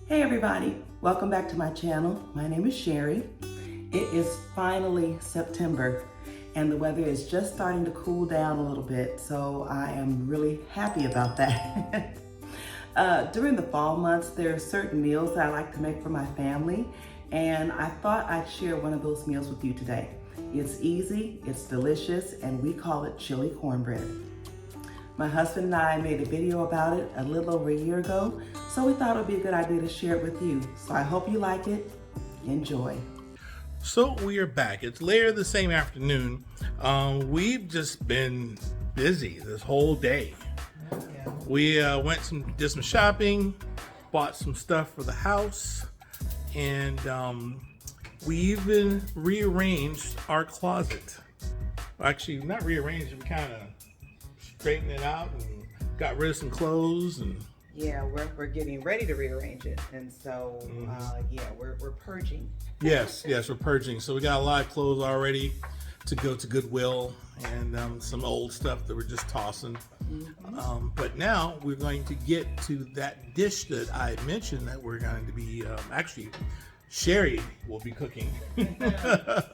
Hey everybody, welcome back to my channel. My name is Sherry. It is finally September and the weather is just starting to cool down a little bit, so I am really happy about that. During the fall months, there are certain meals that I like to make for my family, and I thought I'd share one of those meals with you today. It's easy, it's delicious, and we call it chili cornbread. My husband and I made a video about it a little over a year ago, so we thought it would be a good idea to share it with you. So I hope you like it. Enjoy. So we are back. It's later the same afternoon. We've just been busy this whole day. We did some shopping, bought some stuff for the house, and we even rearranged our closet. Actually, not rearranged, we kind of straightened it out and got rid of some clothes. And yeah, we're getting ready to rearrange it, and so yeah, we're purging. Yes, we're purging. So we got a lot of clothes already to go to Goodwill, and some old stuff that we're just tossing. But now we're going to get to that dish that I mentioned that we're going to be actually Sherry will be cooking. You can cook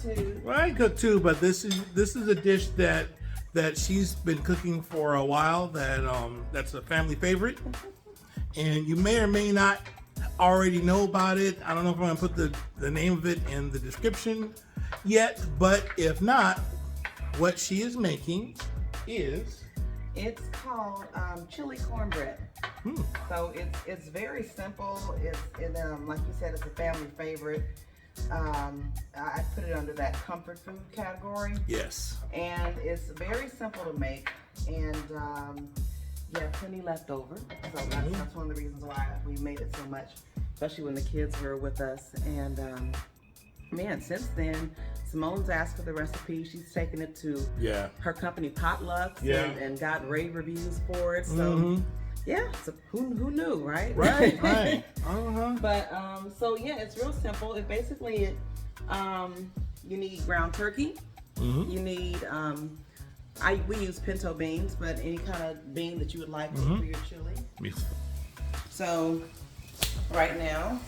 too. Well, I cook too, but this is a dish that she's been cooking for a while. That's a family favorite, and you may or may not already know about it. I don't know if I'm gonna put the name of it in the description yet, but if not, what she is making is it's called chili cornbread. So it's very simple. It's like you said, it's a family favorite. I put it under that comfort food category. Yes. And it's very simple to make, and yeah, plenty left over. So that's one of the reasons why we made it so much, especially when the kids were with us. And man, since then, Simone's asked for the recipe. She's taken it to her company Potlucks and got rave reviews for it. So yeah, so who knew, right? Right. But so yeah, it's real simple. It basically you need ground turkey. You need we use pinto beans, but any kind of bean that you would like for your chili. So right now,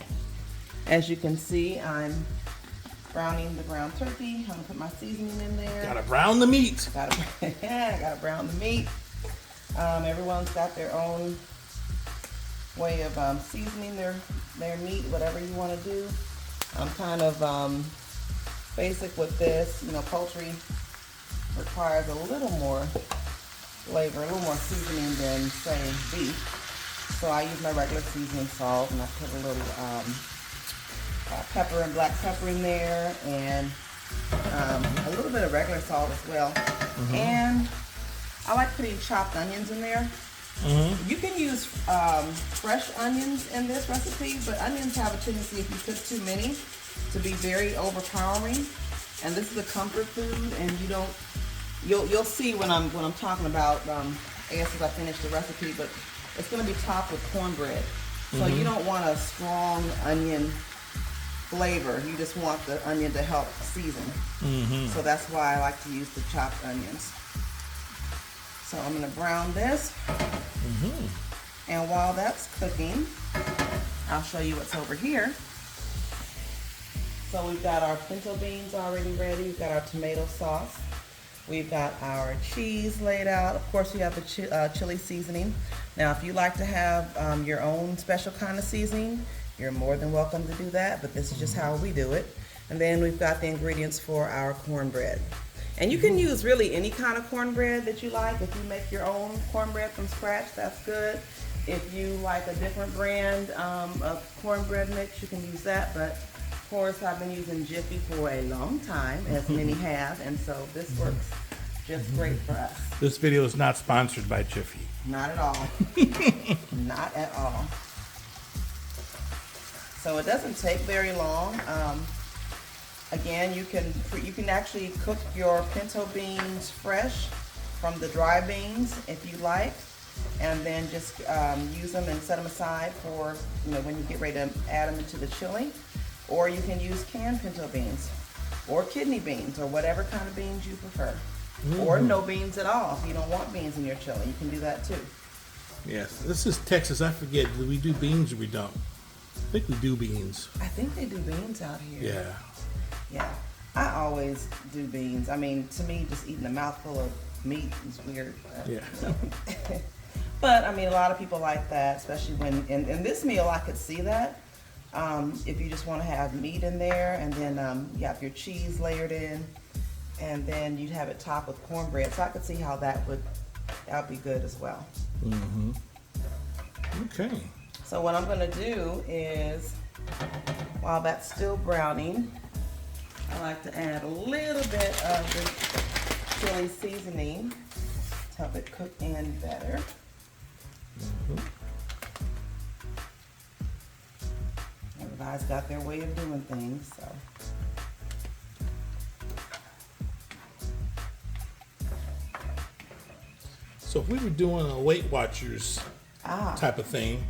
as you can see, I'm browning the ground turkey. I'm gonna put my seasoning in there. Gotta brown the meat. Gotta brown the meat. Everyone's got their own way of seasoning their meat, whatever you want to do. I'm kind of basic with this. You know, poultry requires a little more flavor, a little more seasoning than, say, beef. So I use my regular seasoning salt, and I put a little pepper and black pepper in there, and a little bit of regular salt as well. And I like putting chopped onions in there. You can use fresh onions in this recipe, but onions have a tendency, if you put too many, to be very overpowering. And this is a comfort food, and you'll see when I'm talking about I guess as I finish the recipe, but it's going to be topped with cornbread. So you don't want a strong onion flavor. You just want the onion to help season. So that's why I like to use the chopped onions. So I'm gonna brown this, and while that's cooking, I'll show you what's over here. So we've got our pinto beans already ready. We've got our tomato sauce. We've got our cheese laid out. Of course, we have the chili seasoning. Now, if you like to have your own special kind of seasoning, you're more than welcome to do that, but this is just how we do it. And then we've got the ingredients for our cornbread. And you can use really any kind of cornbread that you like. If you make your own cornbread from scratch, that's good. If you like a different brand of cornbread mix, you can use that. But of course, I've been using Jiffy for a long time, as many have, and so this works just great for us. This video is not sponsored by Jiffy. Not at all. Not at all. So it doesn't take very long. Again, you can actually cook your pinto beans fresh from the dry beans if you like, and then just use them and set them aside for when you get ready to add them into the chili. Or you can use canned pinto beans or kidney beans or whatever kind of beans you prefer. Or no beans at all if you don't want beans in your chili. You can do that too. Yes, this is Texas. I forget. Do we do beans or we don't? I think we do beans. I think they do beans out here. Yeah. Yeah. I always do beans. I mean, to me, just eating a mouthful of meat is weird. Yeah. But I mean, a lot of people like that, especially when in this meal I could see that. If you just want to have meat in there, and then you have your cheese layered in, and then you'd have it topped with cornbread. So I could see how that would be good as well. Mm-hmm. Okay. So what I'm gonna do is, while that's still browning, I like to add a little bit of the chili seasoning to help it cook in better. Mm-hmm. Everybody's got their way of doing things, so. So if we were doing a Weight Watchers type of thing,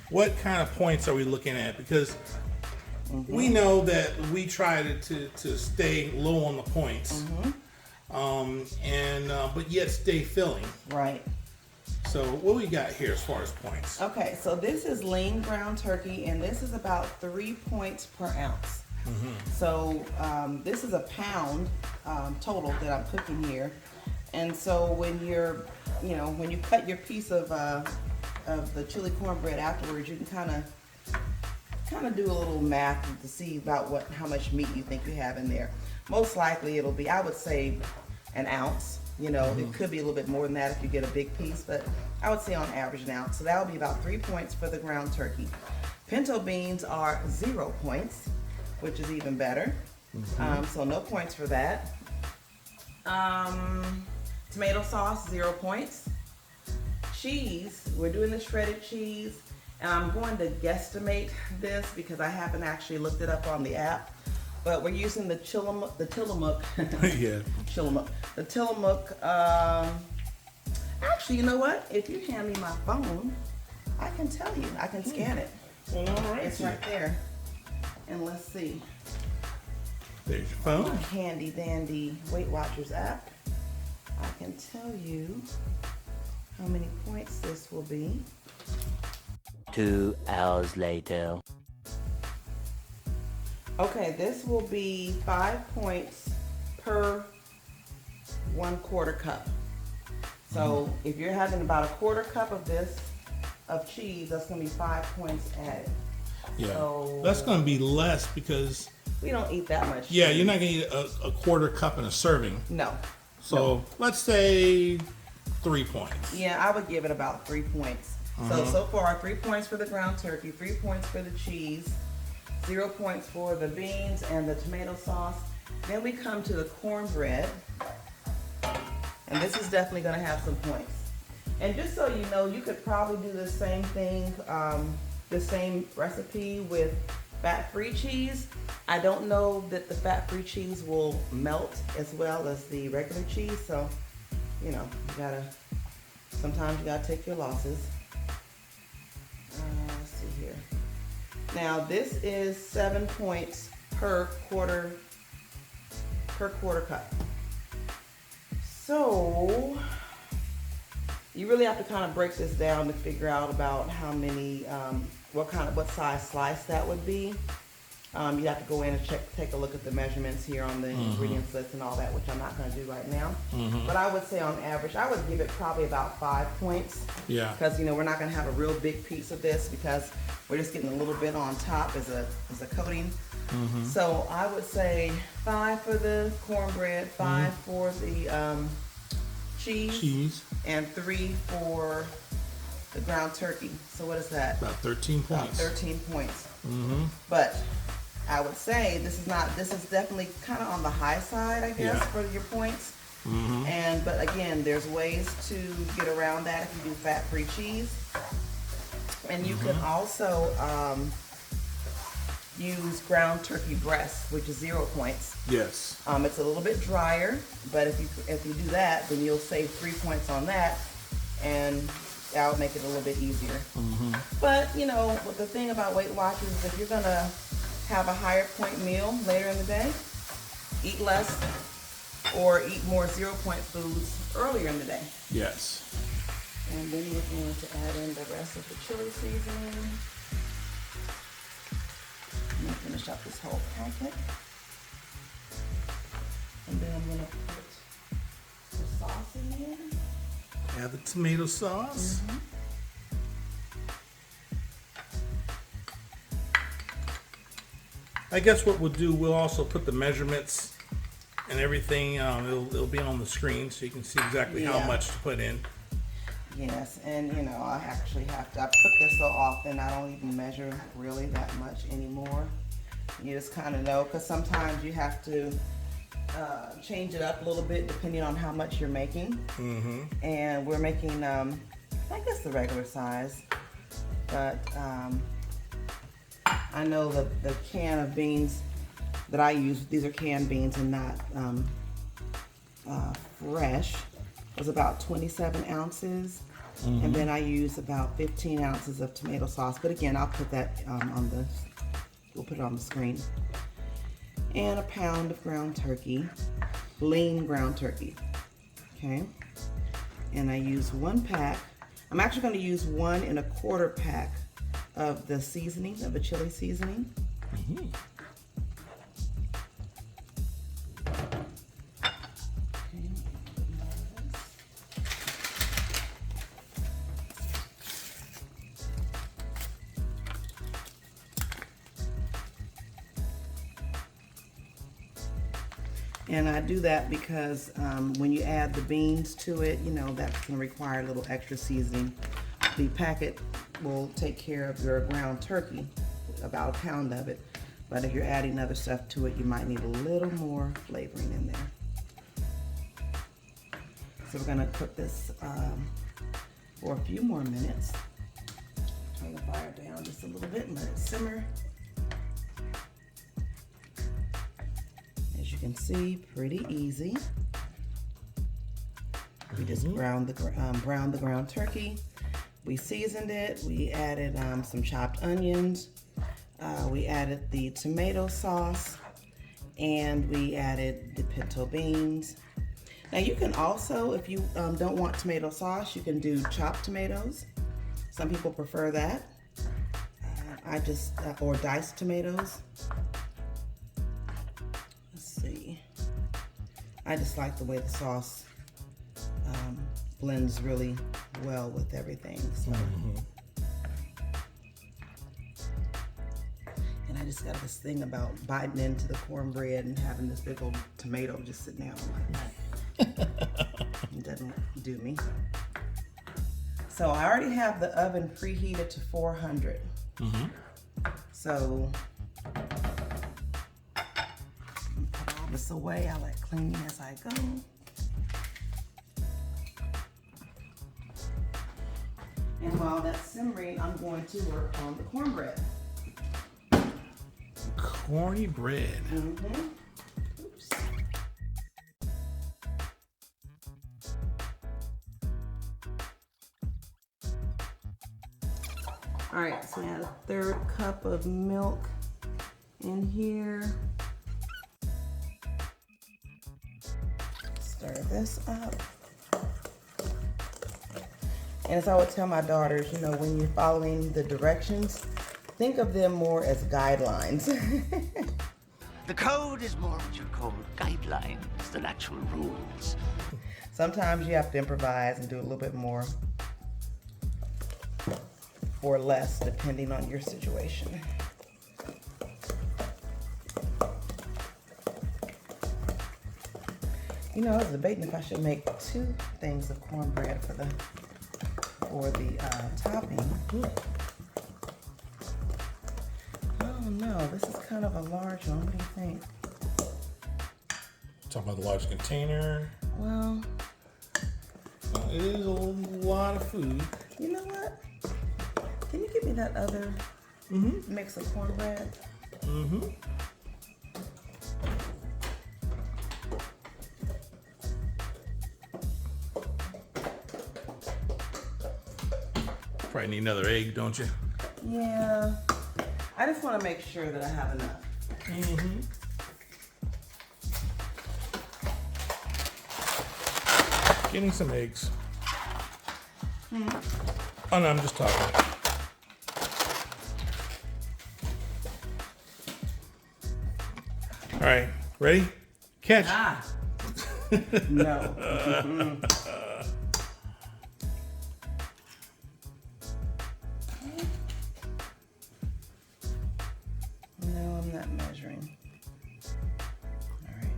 what kind of points are we looking at? Because we know that we try to stay low on the points, but yet stay filling. Right. So what we got here as far as points? Okay, so this is lean ground turkey, and this is about 3 points per ounce. So this is a pound total that I'm cooking here. And so when when you cut your piece of the chili cornbread afterwards, you can kind of do a little math to see about how much meat you think you have in there. Most likely it'll be, I would say, an ounce. It could be a little bit more than that if you get a big piece, but I would say on average an ounce. So that'll be about 3 points for the ground turkey. Pinto beans are 0 points, which is even better. So no points for that. Tomato sauce, 0 points. Cheese, we're doing the shredded cheese, and I'm going to guesstimate this because I haven't actually looked it up on the app. But we're using the Tillamook. Yeah. The Tillamook. Actually, you know what? If you hand me my phone, I can tell you. I can scan it. Well, all right. It's right there. And let's see. There's your phone. My handy dandy Weight Watchers app. I can tell you how many points this will be. 2 hours later. Okay, this will be 5 points per 1/4 cup. So if you're having about a 1/4 cup of this, of cheese, that's gonna be 5 points added. Yeah, So that's gonna be less because we don't eat that much. yeah, you're not gonna eat a 1/4 cup in a serving. No. So let's say 3 points. Yeah, I would give it about 3 points. So far 3 points for the ground turkey, 3 points for the cheese, 0 points for the beans and the tomato sauce. Then we come to the cornbread, and this is definitely going to have some points. And just so you know, you could probably do the same thing, the same recipe with fat-free cheese. I don't know that the fat-free cheese will melt as well as the regular cheese, so sometimes you gotta take your losses. Let's see here. Now this is 7 points per quarter cup. So you really have to kind of break this down to figure out about how many, what size slice that would be. You have to go in and take a look at the measurements here on the ingredients list and all that, which I'm not going to do right now. But I would say on average, I would give it probably about 5 points. Yeah. Because we're not going to have a real big piece of this because we're just getting a little bit on top as a coating. So I would say 5 for the cornbread, 5 for the cheese, and 3 for the ground turkey. So what is that? About 13 points. 13 points. But I would say this is definitely kind of on the high side, I guess, for your points. But again, there's ways to get around that if you do fat-free cheese. And you can also use ground turkey breast, which is 0 points. Yes. It's a little bit drier, but if you do that, then you'll save 3 points on that, and that would make it a little bit easier. But the thing about Weight Watchers is if you're gonna have a higher point meal later in the day, eat less or eat more 0 point foods earlier in the day. Yes. And then we're going to add in the rest of the chili seasoning. I'm going to finish up this whole packet. And then I'm going to put the sauce in here. Add the tomato sauce. I guess what we'll do, we'll also put the measurements and everything. It'll be on the screen so you can see exactly how much to put in. Yes, and you know, I actually have to, I cook this so often, I don't even measure really that much anymore. You just kind of know, because sometimes you have to change it up a little bit depending on how much you're making. And we're making, I guess the regular size, but I know the can of beans that I use, these are canned beans and not fresh, was about 27 ounces. And then I use about 15 ounces of tomato sauce. But again, I'll put that we'll put it on the screen. And a pound of ground turkey, lean ground turkey, okay? And I use 1 pack. I'm actually gonna use 1 1/4 pack of the seasoning, of the chili seasoning. And I do that because when you add the beans to it, you know, that's going to require a little extra seasoning. The packet will take care of your ground turkey, about a pound of it. But if you're adding other stuff to it, you might need a little more flavoring in there. So we're going to cook this for a few more minutes. Turn the fire down just a little bit and let it simmer. As you can see, pretty easy. We just browned the ground turkey. We seasoned it. We added some chopped onions. We added the tomato sauce, and we added the pinto beans. Now you can also, if you don't want tomato sauce, you can do chopped tomatoes. Some people prefer that. Or diced tomatoes. I just like the way the sauce blends really well with everything. So. And I just got this thing about biting into the cornbread and having this big old tomato just sitting there. It doesn't do me. So I already have the oven preheated to 400. So put all this away. I like cleaning as I go. And while that's simmering, I'm going to work on the cornbread. Corny bread. Oops. All right, so I add a 1/3 cup of milk in here. Stir this up. And as I would tell my daughters, you know, when you're following the directions, think of them more as guidelines. The code is more what you call guidelines than actual rules. Sometimes you have to improvise and do a little bit more or less, depending on your situation. You know, I was debating if I should make 2 things of cornbread for the topping. Oh no, this is kind of a large one. What do you think? Talking about the large container. Well, It is a lot of food. you know what? Can you give me that other mix of cornbread? Probably need another egg, don't you? Yeah. I just want to make sure that I have enough. Getting some eggs. Oh no, I'm just talking. All right, ready? Catch. Ah. No. Mm-mm. No, I'm not measuring. All right.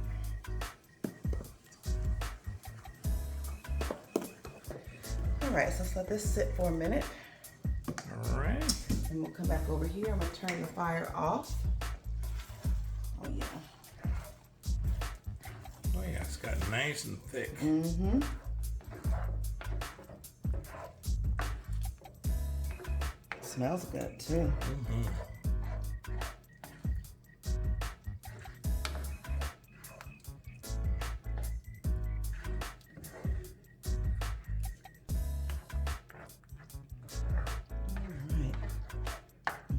All right, so let's let this sit for a minute. All right. And we'll come back over here. I'm gonna turn the fire off. Oh yeah. Oh yeah, it's got nice and thick. Mm-hmm. Smells good too. Mm-hmm. Alright.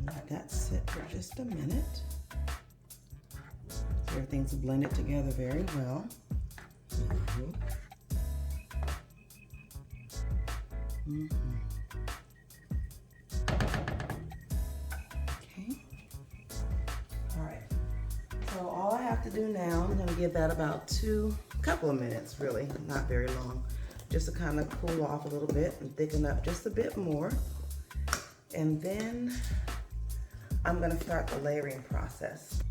Let that sit for just a minute. So everything's blended together very well. Mm-hmm. Mm-hmm. Okay. Alright. So all I have to do now, I'm going to give that about couple of minutes really, not very long. Just to kind of cool off a little bit and thicken up just a bit more. And then I'm gonna start the layering process.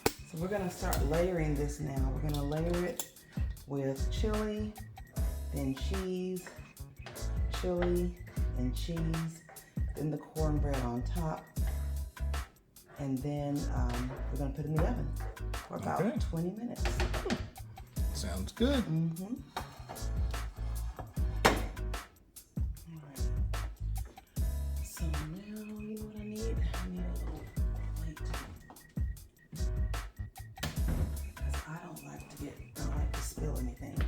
So we're gonna start layering this now. We're gonna layer it with chili, then cheese, chili and cheese, then the cornbread on top. And then we're gonna put it in the oven for about 20 minutes. Sounds good. Mm-hmm. So now, you know what I need? I need a little plate. Because I don't like to spill anything.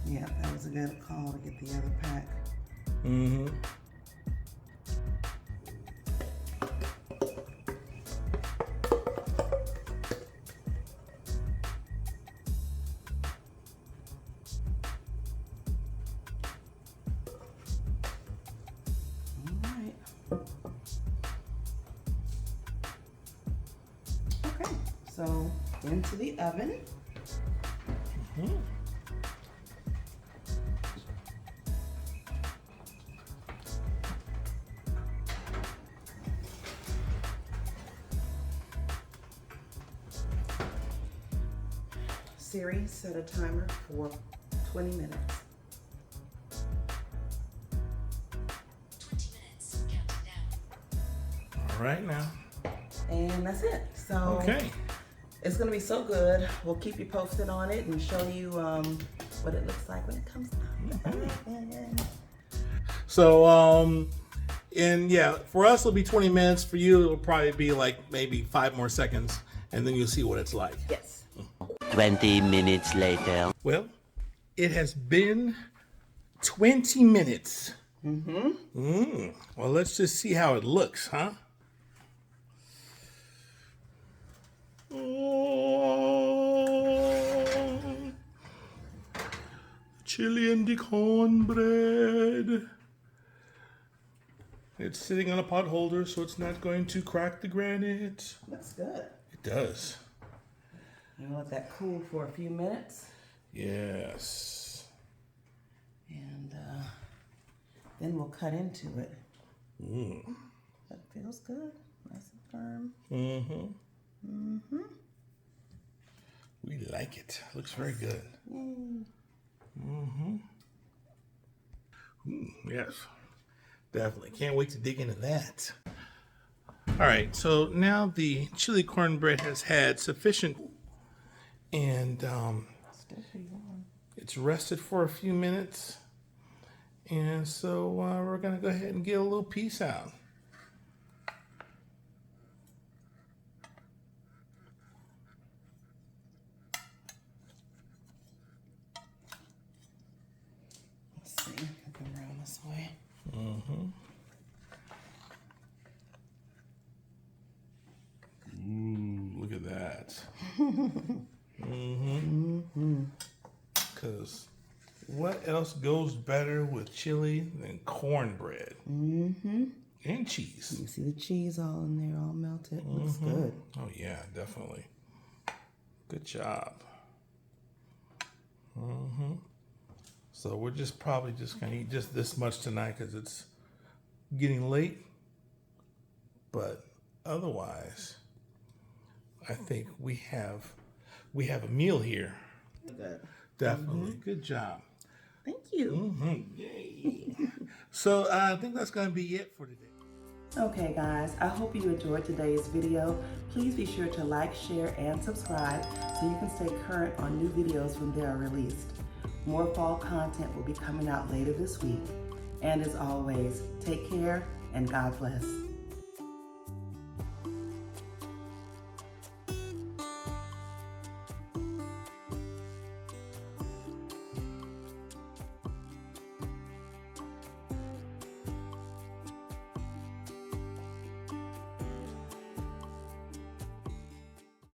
Yeah, that was a good call to get the other pack. Mm-hmm. All right. Okay, so into the oven. Mm-hmm. Siri, set a timer for 20 minutes. 20 minutes, counting down. All right now. And that's it. So Okay. it's gonna be so good. We'll keep you posted on it and show you what it looks like when it comes out. So, and yeah, for us it'll be 20 minutes. For you, it'll probably be like maybe 5 more seconds, and then you'll see what it's like. Yes. 20 minutes later. Well, it has been 20 minutes. Mm-hmm. Well, let's just see how it looks, huh? Oh, chili and the cornbread. It's sitting on a pot holder, so it's not going to crack the granite. Looks good. It does. And let that cool for a few minutes. Yes. And then we'll cut into it. That feels good. Nice and firm. Mm-hmm. Mm-hmm. We like it. Looks very good. Yay. Mm-hmm. Yes. Definitely. Can't wait to dig into that. All right, so now the chili cornbread has had sufficient, and it's rested for a few minutes. And so we're going to go ahead and get a little piece out. Let's see, come around this way. Look at that. Because what else goes better with chili than cornbread? And cheese. You see the cheese all in there, all melted. Looks good. Oh yeah, definitely. Good job. So we're just probably just gonna eat just this much tonight because it's getting late. But otherwise, I think we have a meal here. Good. Definitely. Good job. Thank you. Yay. So I think that's gonna be it for today. Okay guys, I hope you enjoyed today's video. Please be sure to like, share, and subscribe so you can stay current on new videos when they are released. More fall content will be coming out later this week. And as always, take care and God bless.